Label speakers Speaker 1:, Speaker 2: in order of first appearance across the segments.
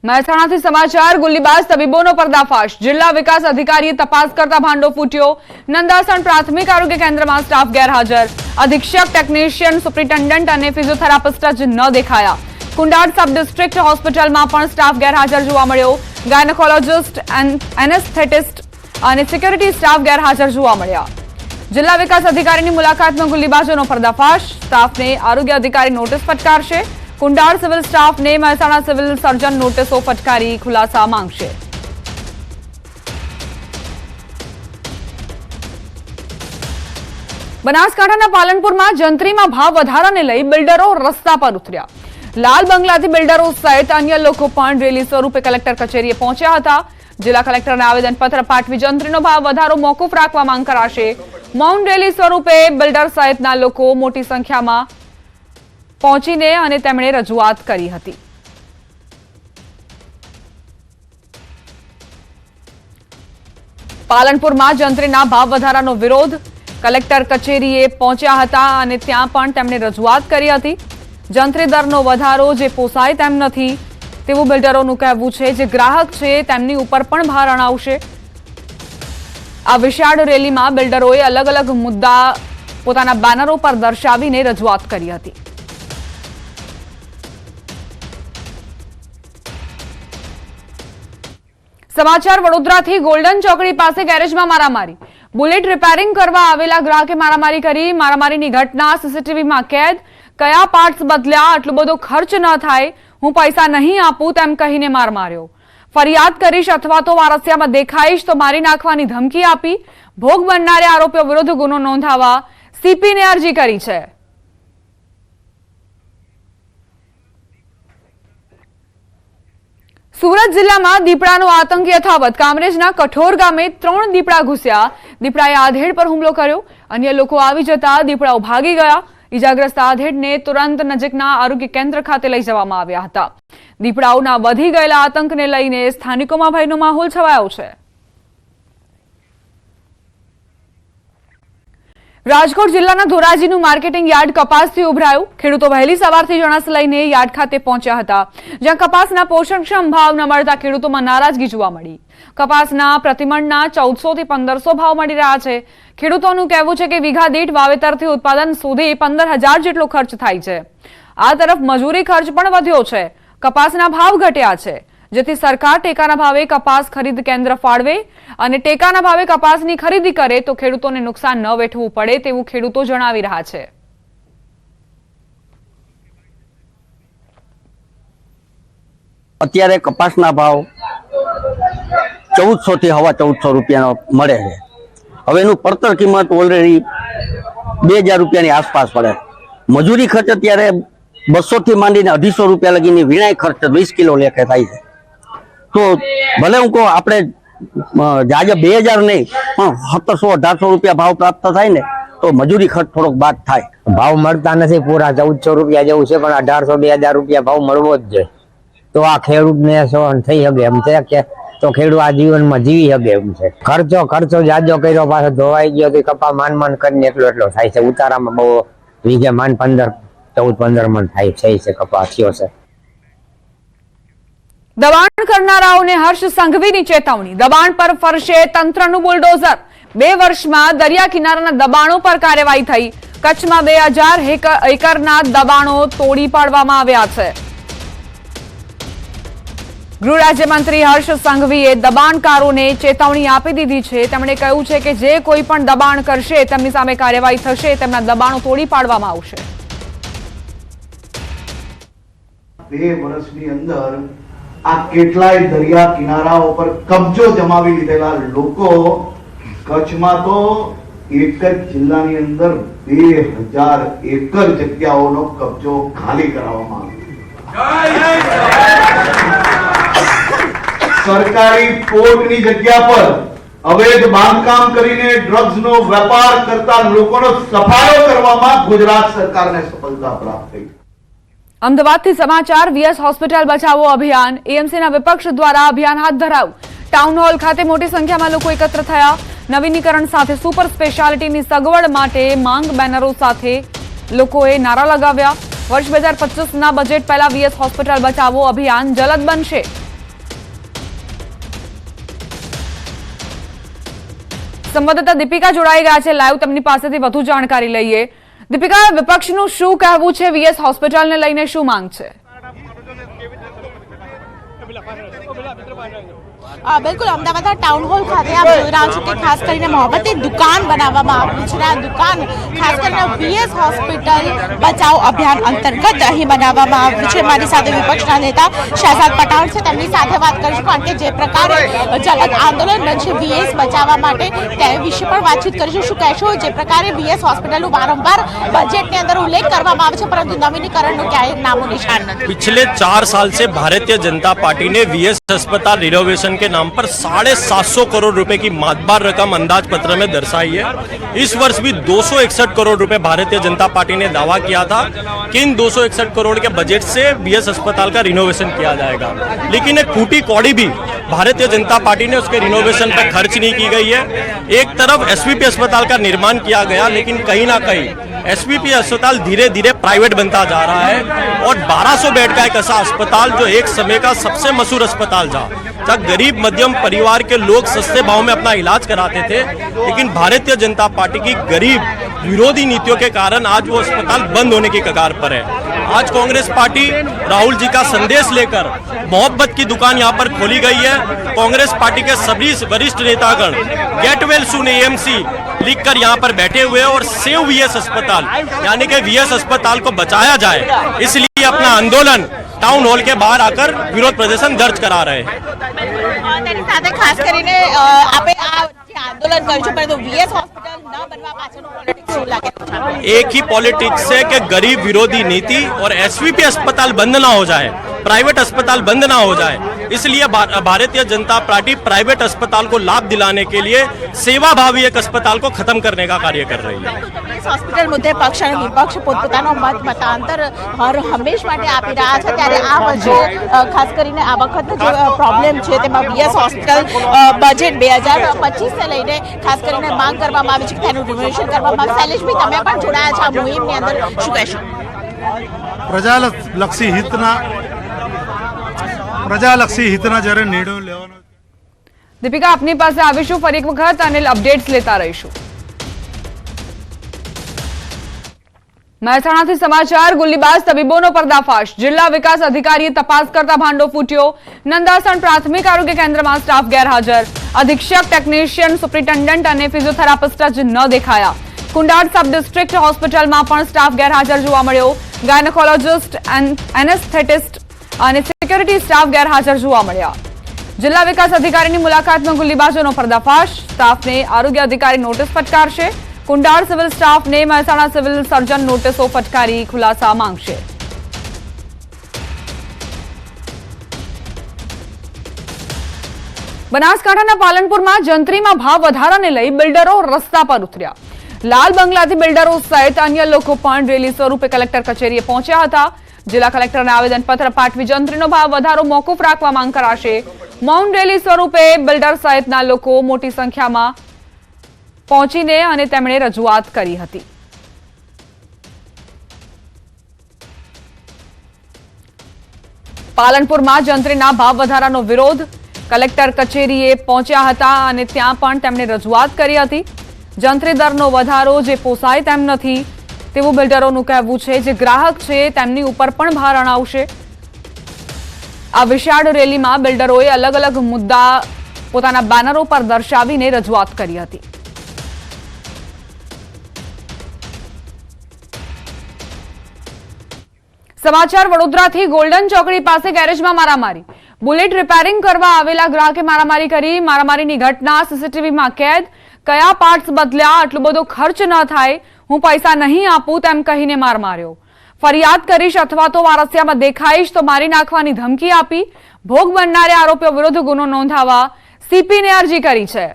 Speaker 1: મહેસાણાથી સમાચાર ગુલ્લીબાજ તબીબોનો પર્દાફાશ જિલ્લા વિકાસ અધિકારીએ તપાસ કરતા ભાંડો ફૂટ્યો નંદાસણ પ્રાથમિક આરોગ્ય કેન્દ્રમાં સ્ટાફ ગેરહાજર અધિક્ષક ટેકનિશિયન સુપ્રિન્ટેન્ડન્ટ અને ફિઝિયોથેરાપિસ્ટ જ ન દેખાયા કુંડાળ સબ ડિસ્ટ્રિક્ટ હોસ્પિટલમાં પણ સ્ટાફ ગેરહાજર જોવા મળ્યો ગાયનેકોલોજિસ્ટ એનેસ્થેટિસ્ટ અને સિક્યુરિટી સ્ટાફ ગેરહાજર જોવા મળ્યા જિલ્લા વિકાસ અધિકારીની મુલાકાતમાં ગુલ્લીબાજોનો પર્દાફાશ સ્ટાફને આરોગ્ય અધિકારી નોટિસ ફટકારશે કુંડાળ સિવિલ સ્ટાફને મહેસાણા સિવિલ સર્જન નોટિસો ફટકારી ખુલાસા માંગશે બનાસકાંઠાના પાલનપુરમાં જંત્રીમાં ભાવ વધારાને લઈ બિલ્ડરો રસ્તા પર ઉતર્યા લાલ બંગલાથી બિલ્ડરો સહિત અન્ય લોકો પણ રેલી સ્વરૂપે કલેક્ટર કચેરીએ પહોંચ્યા હતા જિલ્લા કલેક્ટરને આવેદનપત્ર પાઠવી જંત્રીનો ભાવ વધારો મોકૂફ રાખવા માંગ કરાશે મૌન રેલી સ્વરૂપે બિલ્ડર સહિતના લોકો મોટી સંખ્યામાં પહોંચીને અને તેમણે રજૂઆત કરી હતી પાલનપુરમાં જંત્રીના ભાવ વધારાનો વિરોધ કલેક્ટર કચેરીએ પહોંચ્યા હતા અને ત્યાં પણ તેમણે રજૂઆત કરી હતી જંત્રી દરનો વધારો જે પોસાય તેમ નથી તેવું બિલ્ડરોનું કહેવું છે જે ગ્રાહક છે તેમની ઉપર પણ ભાર અણાવશે આ વિશાળ રેલીમાં બિલ્ડરોએ અલગ અલગ મુદ્દા પોતાના બેનરો પર દર્શાવીને રજૂઆત કરી હતી સમાચાર વડોદરાથી ગોલ્ડન ચોકડી પાસે ગેરેજમાં મારામારી બુલેટ રિપેરિંગ કરવા આવેલા ગ્રાહકે મારામારી કરી મારામારીની ઘટના સીસીટીવીમાં કેદ કયા પાર્ટ્સ બદલ્યા આટલો બધો ખર્ચ ન થાય હું પૈસા નહીં આપું તેમ કહીને માર માર્યો ફરિયાદ કરીશ અથવા તો વારસિયામાં દેખાઈશ તો મારી નાખવાની ધમકી આપી ભોગ બનનારે આરોપીઓ વિરુદ્ધ ગુનો નોંધાવવા સીપીને અરજી કરી છે સુરત જિલ્લામાં દીપડાનો આતંક યથાવત કામરેજના કઠોર ગામે 3 દીપડા ઘૂસ્યા દીપડાએ આધેડ પર હુમલો કર્યો અન્ય લોકો આવી જતા દીપડાઓ ભાગી ગયા ઈજાગ્રસ્ત આધેડને તુરંત નજીકના આરોગ્ય કેન્દ્ર ખાતે લઈ જવામાં આવ્યા હતા દીપડાઓના વધી ગયેલા આતંકને લઈને સ્થાનિકોમાં ભયનો માહોલ છવાયો છે રાજકોટ જિલ્લાના ધોરાજીનું માર્કેટિંગ યાર્ડ કપાસથી ઉભરાયું ખેડૂતો વહેલી સવારથી જણસ લઈને યાર્ડ ખાતે પહોંચ્યા હતા જ્યાં કપાસના પોષણક્ષમ ભાવ ન મળતા ખેડૂતોમાં નારાજગી જોવા મળી કપાસના પ્રતિમણના 1400 થી 1500 ભાવ મળી રહ્યા છે ખેડૂતોનું કહેવું છે કે વીઘા દીઠ વાવેતરથી ઉત્પાદન સુધી 15000 જેટલો ખર્ચ થાય છે આ તરફ મજૂરી ખર્ચ પણ વધ્યો છે કપાસના ભાવ ઘટ્યા છે જેથી સરકાર ટેકાના ભાવે કપાસ ખરીદ કેન્દ્ર ફાળવે અને ટેકાના ભાવે કપાસની ખરીદી કરે તો ખેડૂતોને નુકસાન ન વેઠવું પડે તેવું ખેડૂતો જણાવી રહ્યા છે
Speaker 2: અત્યારે કપાસના ભાવ 1400 થી 1450 રૂપિયાનો મળે છે હવે એનું પડતર કિંમત ઓલરેડી 2000 રૂપિયાની આસપાસ પડે મજૂરી ખર્ચ અત્યારે 200 થી માંડીને 250 રૂપિયા લગીની વીણાઈ ખર્ચ 20 કિલો લેખે થાય છે તો ભલે હું કહું આપણે જાજે 2000 નહીં પણ 1700-1800 રૂપિયા ભાવ પ્રાપ્ત થાય ને તો મજૂરી ખર્ચ થોડોક બાદ થાય
Speaker 3: ભાવ મળતા નથી પૂરા 1400 રૂપિયા જેવું છે પણ 1800-2000 રૂપિયા ભાવ મળવો જ જોઈએ તો આ ખેડૂતને સહન થઈ શકે એમ છે કે તો ખેડૂત આ જીવનમાં જીવી શકે એમ છે ખર્ચો જાજો કર્યો પાછો ધોવાઈ ગયો તો કપા માન કરીને એટલો થાય છે ઉતારામાં બહુ વીઘે 14-15 મણ થાય છે કપા થયો છે
Speaker 1: દબાણ કરનારાઓને હર્ષ સંઘવીની ચેતવણી દબાણ પર ફરશે તંત્રનું બુલડોઝર 2 વર્ષમાં દરિયા કિનારાના દબાણો પર કાર્યવાહી થઈ કચ્છમાં 2000 એકરના દબાણો તોડી પાડવામાં આવ્યા છે ગૃહ રાજ્યમંત્રી હર્ષ સંઘવીએ દબાણકારોને ચેતવણી આપી દીધી છે તેમણે કહ્યું છે કે જે કોઈ પણ દબાણ કરશે તેમની સામે કાર્યવાહી થશે તેમના દબાણો તોડી પાડવામાં આવશે
Speaker 4: 2 વર્ષની અંદર આ કેટલાય દરિયા કિનારાઓ પર કબજો જમાવી લીધેલા લોકો કચ્છમાં તો એક જ જિલ્લાની અંદર 2000 એકર જગ્યાઓનો કબજો ખાલી કરાવવામાં આવ્યો સરકારી પોર્ટની જગ્યા પર અવૈધ બાંધકામ કરીને ડ્રગ્સનો વેપાર કરતા લોકોનો સફાયો કરવામાં ગુજરાત સરકારને સફળતા પ્રાપ્ત થઈ
Speaker 1: અમદાવાદથી સમાચાર વીએસ હોસ્પિટલ બચાવો અભિયાન એએમસીના વિપક્ષ દ્વારા અભિયાન હાથ ધરાયું ટાઉન હોલ ખાતે મોટી સંખ્યામાં લોકો એકત્ર થયા નવીનીકરણ સાથે સુપર સ્પેશિયાલિટીની સગવડ માટે માંગ બેનરો સાથે લોકોએ નારા લગાવ્યા વર્ષ 2025ના બજેટ પહેલા વીએસ હોસ્પિટલ બચાવો અભિયાન જલદ બનશે સંવાદદાતા દીપિકા જોડાઈ ગયા છે લાઈવ, તેમની પાસેથી વધુ જાણકારી લઈએ. દીપિકા, વિપક્ષનું શું કહેવું છે? વીએસ હોસ્પિટલને લઈને શું માંગ છે?
Speaker 5: બિલકુલ, અમદાવાદના ટાઉન હોલ ખાતે આપ જોઈ રહ્યા છો કે ખાસ કરીને મોહબ્બતે દુકાન બનાવવામાં આવી છે. આ દુકાન ખાસ કરીને વીએસ હોસ્પિટલ બચાવ અભિયાન અંતર્ગત અહીં બનાવવામાં આવ્યું છે. મારી સાથે વિપક્ષના નેતા શહેજાદ પઠાણ છે, તેમની સાથે વાત કરીશું. કારણ કે જે પ્રકારે જલદ આંદોલન બનશે વીએસ બચાવવા માટે તે વિશે પણ વાતચીત કરીશું. શું કહેશો? જે પ્રકારે વીએસ હોસ્પિટલનું વારંવાર બજેટની અંદર ઉલ્લેખ કરવામાં આવે છે, પરંતુ નવીનીકરણનું ક્યાંય નામો નિશાન નથી.
Speaker 6: पिछले 4 साल से भारतीय जनता पार्टी ने वीएस अस्पताल रिनोवेशन के नाम पर 750 करोड़ रुपए की मातबार रकम अंदाज पत्र में दर्शाई है. इस वर्ष भी 261 करोड़ रुपए भारतीय जनता पार्टी ने दावा किया था कि इन 261 करोड़ के बजट से वीएस अस्पताल का रिनोवेशन किया जाएगा, लेकिन एक फूटी कौड़ी भी भारतीय जनता पार्टी ने उसके रिनोवेशन पर खर्च नहीं की गई है. एक तरफ एसवीपी अस्पताल का निर्माण किया गया, लेकिन कहीं ना कहीं एसवीपी अस्पताल धीरे धीरे प्राइवेट बनता जा रहा है और 1200 बेड का एक ऐसा अस्पताल जो एक समय का सबसे मशहूर अस्पताल था, जहाँ गरीब मध्यम परिवार के लोग सस्ते भाव में अपना इलाज कराते थे, लेकिन भारतीय जनता पार्टी की गरीब विरोधी नीतियों के कारण आज वो अस्पताल बंद होने की कगार पर है. आज कांग्रेस पार्टी राहुल जी का संदेश लेकर मोहब्बत की दुकान यहाँ पर खोली गई है. कांग्रेस पार्टी के सभी वरिष्ठ नेतागण गेट वेल सून एएमसी लिखकर यहाँ पर बैठे हुए हैं और सेव वीएस अस्पताल यानी कि वीएस अस्पताल को बचाया जाए, इसलिए अपना आंदोलन टाउन हॉल के बाहर आकर विरोध प्रदर्शन दर्ज करा रहे हैं.
Speaker 5: તેની સાથે ખાસ કરીને આપણે આ જે આંદોલન કર્યું છે, પરંતુ વીએસ હોસ્પિટલ ન બનવા પાછળનું પોલિટિક્સ શું લાગે છે?
Speaker 6: एक ही पॉलिटिक्स है कि गरीब विरोधी नीति और एसवीपी अस्पताल बंद ना हो जाए, प्राइवेट अस्पताल बंद ना हो जाए, इसलिए भारतीय जनता पार्टी प्राइवेट अस्पताल को लाभ दिलाने के लिए सेवा भावी एक अस्पताल को खत्म करने का कार्य कर रही है.
Speaker 5: વીએસ હોસ્પિટલ મુદ્દે પક્ષ અને વિપક્ષ પોતપોતાનો મતાંતર હંમેશ માટે આપી રહ્યા છે. ત્યારે આ વચ્ચે ખાસ કરીને આ વખતનો જે પ્રોબ્લેમ છે તેમાં વીએસ હોસ્પિટલ બજેટ 2025 ને લઈને ખાસ કરીને માંગ કરવામાં આવી છે કે તેનું રિનોવેશન કરવામાં આવે. શૈલેષભાઈ, તમે પણ જોડાયા છો આ મુહિમની અંદર, શું કહેશો?
Speaker 7: પ્રજાલક્ષી હિતના જ્યારે નિર્ણયો લેવાનો.
Speaker 1: દીપિકા, આપની પાસે આવીશું ફરી એક વખત અને અપડેટ્સ લેતા રહીશું. મહેસાણાથી સમાચાર. ગુલ્લીબાજ તબીબોનો પર્દાફાશ. જિલ્લા વિકાસ અધિકારીએ તપાસ કરતા ભાંડો ફૂટ્યો. નંદાસણ પ્રાથમિક આરોગ્ય કેન્દ્રમાં સ્ટાફ ગેરહાજર. અધિક્ષક, ટેકનિશિયન, સુપ્રિન્ટેન્ડન્ટ અને ફિઝિયોથેરાપિસ્ટ જ ન દેખાયા. કુંડાળ સબ ડિસ્ટ્રિક્ટ હોસ્પિટલમાં પણ સ્ટાફ ગેરહાજર જોવા મળ્યો. ગાયનેકોલોજિસ્ટ, એનેસ્થેટિસ્ટ અને સિક્યોરિટી સ્ટાફ ગેરહાજર જોવા મળ્યા. જિલ્લા વિકાસ અધિકારીની મુલાકાતમાં ગુલ્લીબાજોનો પર્દાફાશ. સ્ટાફને આરોગ્ય અધિકારી નોટિસ ફટકારશે. કુંડાળ સિવિલ સ્ટાફને મહેસાણા સિવિલ સર્જન નોટિસો ફટકારી ખુલાસા માંગશે. બનાસકાંઠાના પાલનપુરમાં જંત્રીમાં ભાવ વધારાને લઈ બિલ્ડરો રસ્તા પર ઉતર્યા. લાલ બંગલાથી બિલ્ડરો સહિત અન્ય લોકો પણ રેલી સ્વરૂપે કલેક્ટર કચેરીએ પહોંચ્યા હતા. જિલ્લા કલેક્ટરને આવેદનપત્ર પાઠવી જંત્રીનો ભાવ વધારો મોકૂફ રાખવા માંગ કરાશે. મૌન રેલી સ્વરૂપે બિલ્ડર સહિતના લોકો મોટી સંખ્યામાં પહોંચીને અને તેમણે રજૂઆત કરી હતી. પાલનપુરમાં જંત્રીના ભાવ વધારાનો વિરોધ. કલેક્ટર કચેરીએ પહોંચ્યા હતા અને ત્યાં પણ તેમણે રજૂઆત કરી હતી. જંત્રી દરનો વધારો જે પોસાય તેમ નથી તેવું બિલ્ડરોનું કહેવું છે. જે ગ્રાહક છે તેમની ઉપર પણ ભારણ આવશે. આ વિશાળ રેલીમાં બિલ્ડરોએ અલગ અલગ મુદ્દા પોતાના બેનરો પર દર્શાવીને રજૂઆત કરી હતી. સમાચાર વડોદરાથી. ગોલ્ડન ચોકડી પાસે ગેરેજમાં મારામારી. બુલેટ રિપેરિંગ કરવા આવેલા ગ્રાહકે મારામારી કરી. મારામારીની ઘટના સીસીટીવીમાં કેદ. કયા પાર્ટ્સ બદલ્યા? આટલો બધો ખર્ચ ન થાય, હું પૈસા નહીં આપું તેમ કહીને માર માર્યો. ફરિયાદ કરીશ અથવા તો વારસિયામાં દેખાઈશ તો મારી નાખવાની ધમકી આપી. ભોગ બનનારે આરોપીઓ વિરુદ્ધ ગુનો નોંધાવા સીપીને અરજી કરી છે.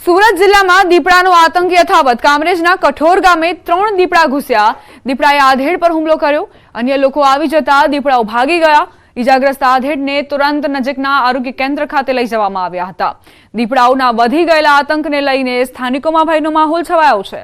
Speaker 1: સુરત જિલ્લામાં દીપડાનો આતંક યથાવત. કામરેજના કઠોર ગામે 3 દીપડા ઘૂસ્યા. દીપડાએ આધેડ પર હુમલો કર્યો. અન્ય લોકો આવી જતા દીપડાઓ ભાગી ગયા. ઇજાગ્રસ્ત આધેડને તુરંત નજીકના આરોગ્ય કેન્દ્ર ખાતે લઈ જવામાં આવ્યા હતા. દીપડાઓના વધી ગયેલા આતંકને લઈને સ્થાનિકોમાં ભયનો માહોલ છવાયો છે.